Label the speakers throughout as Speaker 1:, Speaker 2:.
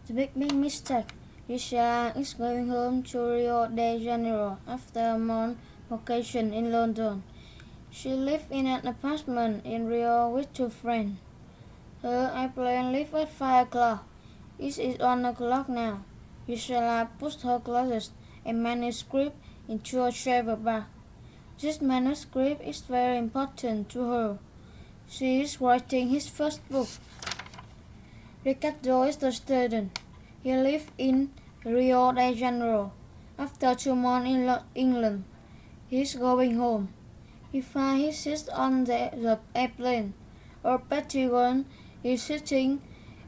Speaker 1: The big mistake. Gisela is going home to Rio de Janeiro after a month vacation in London. She lived in an apartment in Rio with two friends. Her airplane leaves at 5 o'clock. It is 1 o'clock now. Gisela puts her clothes and manuscript into a travel bag. This manuscript is very important to her. She is writing his first book. Ricardo is the student. He lives in Rio de Janeiro. After 2 months in England, he is going home. He finds his sister on the airplane. A pretty girl is sitting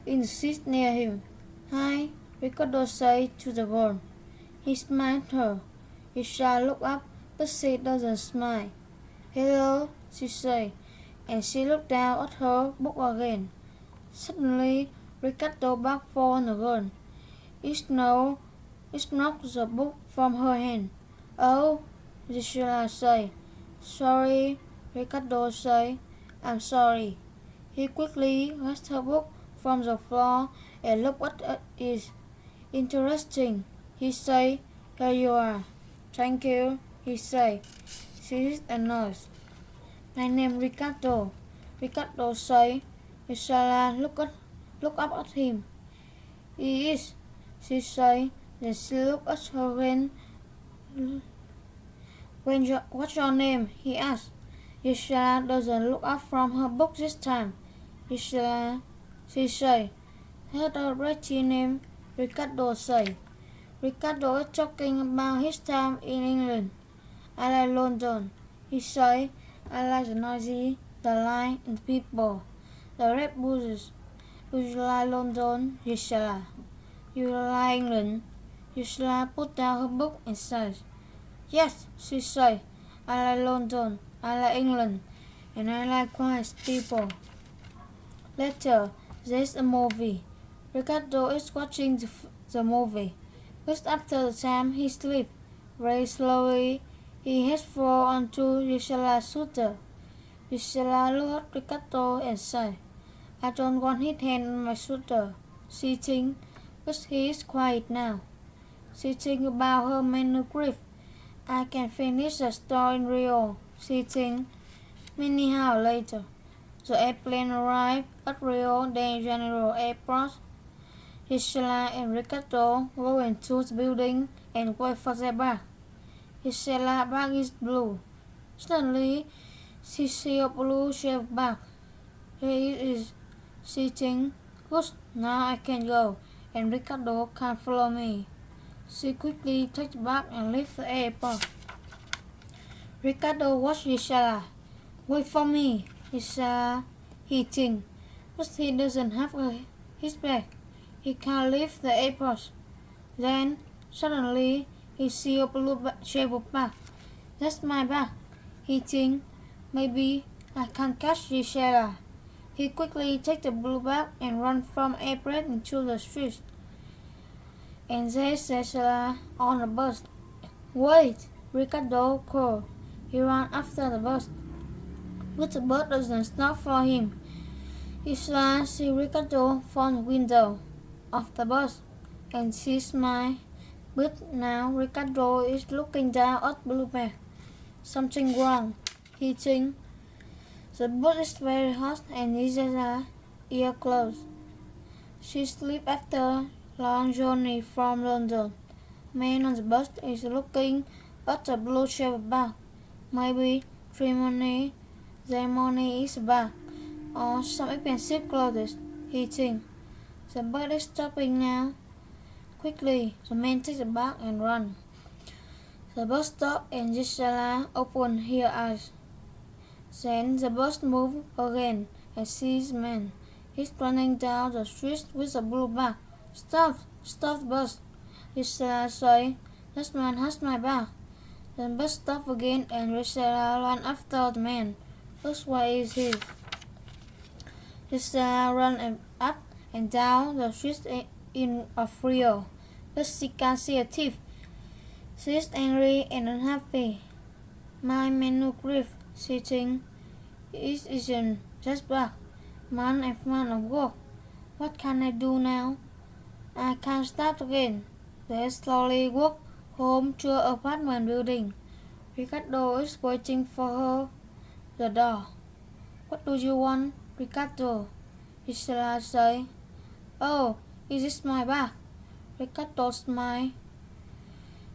Speaker 1: in the seat near him. "Hi," Ricardo says to the girl. He smiles at her. Isha looks up, but she doesn't smile. "Hello," she says, and she looks down at her book again. Suddenly, Ricardo barks for the girl. It knocks the book from her hand. "Oh," Gisela says. "Sorry," Ricardo says. "I'm sorry." He quickly gets her book from the floor and looks at it. "Interesting," he says. "Here you are." "Thank you," he says. She is annoyed. "My name is Ricardo," Ricardo says. Gisela look up at him. "He is," she says. Then she looks at her friend. "What's your name?" he asks. Gisela doesn't look up from her book this time. "Gisela," she says. "That's a pretty name," Ricardo says. Ricardo is talking about his time in England. "I like London," he says. "I like the noisy, the light, and people, the red buses." "Do you like London, Gisela?" "You like England?" Gisela puts down her book and says. "Yes," she says. "I like London, I like England, and I like quiet people." Later, there's a movie. Ricardo is watching the movie. Just after the time he sleeps, very slowly, he heads for onto Gisela's scooter. Gisela looks at Ricardo and says, "I don't want his hand on my scooter," she thinks, but he is quiet now. She thinks about her manuscript. "I can finish the story in Rio," she thinks. Many hours later, the airplane arrived at Rio de Janeiro airport. Gisela and Ricardo go into the building and wait for their bag. Gisela's bag is blue. Suddenly, she sees a blue shaped bag. "Here it is," she thinks. "Good, now I can go, and Ricardo can follow me." She quickly takes the bag and leaves the airport. Ricardo watches Gisela. "Wait for me, Gisela," he thinks, but he doesn't have his bag. He can't leave the airport. Then, suddenly, he sees a blue shaped bag. "That's my bag," he thinks. "Maybe I can catch Gisela." He quickly takes the blue bag and runs from the airport into the street. And there's Gisela on the bus. "Wait!" Ricardo calls. He runs after the bus, but the bus doesn't stop for him. Gisela sees Ricardo from the window of the bus, and she smiles. But now Ricardo is looking down at the blue bag. Something wrong, he thinks. The bus is very hot and Gisela's ears closed. She sleeps after a long journey from London. Man on the bus is looking at the blue shaped bag. Maybe their money is back, or some expensive clothes, he thinks. The bus is stopping now. Quickly, the man takes the bag and runs. The bus stops and Gisela opens her eyes. Then the bus moves again and sees the man. He's running down the street with a blue bag. "Stop! Stop the bus!" Gisela says. "That man has my bag." The bus stops again and Gisela runs after the man. "Look, where is he?" Gisela runs up and down the street in Rio, but she can't see a thief. She is angry and unhappy. "My manuscript," she thinks. "It isn't just back. Month and month of work. What can I do now? I can't start again. They slowly walk home to her apartment building. Ricardo is waiting for her the door. What do you want, Ricardo? Gisela said. Oh, is this my bag? Ricardo smiled.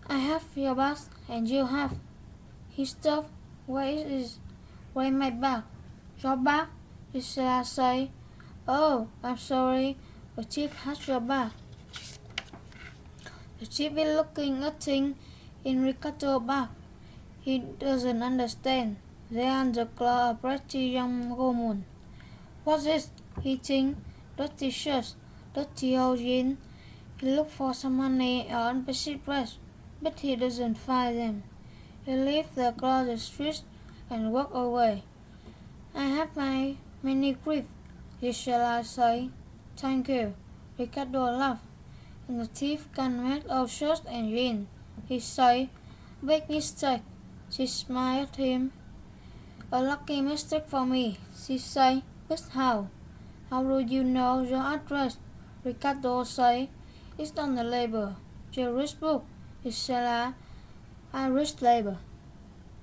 Speaker 1: I have your bag and you have. He stopped. Where is it? Where is my bag? Your bag? Gisela said. Oh, I'm sorry. The chief has your bag. The chief is looking at things in Ricardo's bag. He doesn't understand. They are the clothes of a pretty young woman. What's this? He thinks. Dirty shirts, dirty old jeans. He looks for some money or unpaid dress, but he doesn't find them. He leaves the closet street and walks away. I have my many grief, Gisela said. Thank you. Ricardo laughed. And the thief can make old shirts and jeans, he said. Big mistake. She smiled at him. A lucky mistake for me, she said. But how? How do you know your address? Ricardo said. It's on the label. Your wrist book, Gisela. I read label.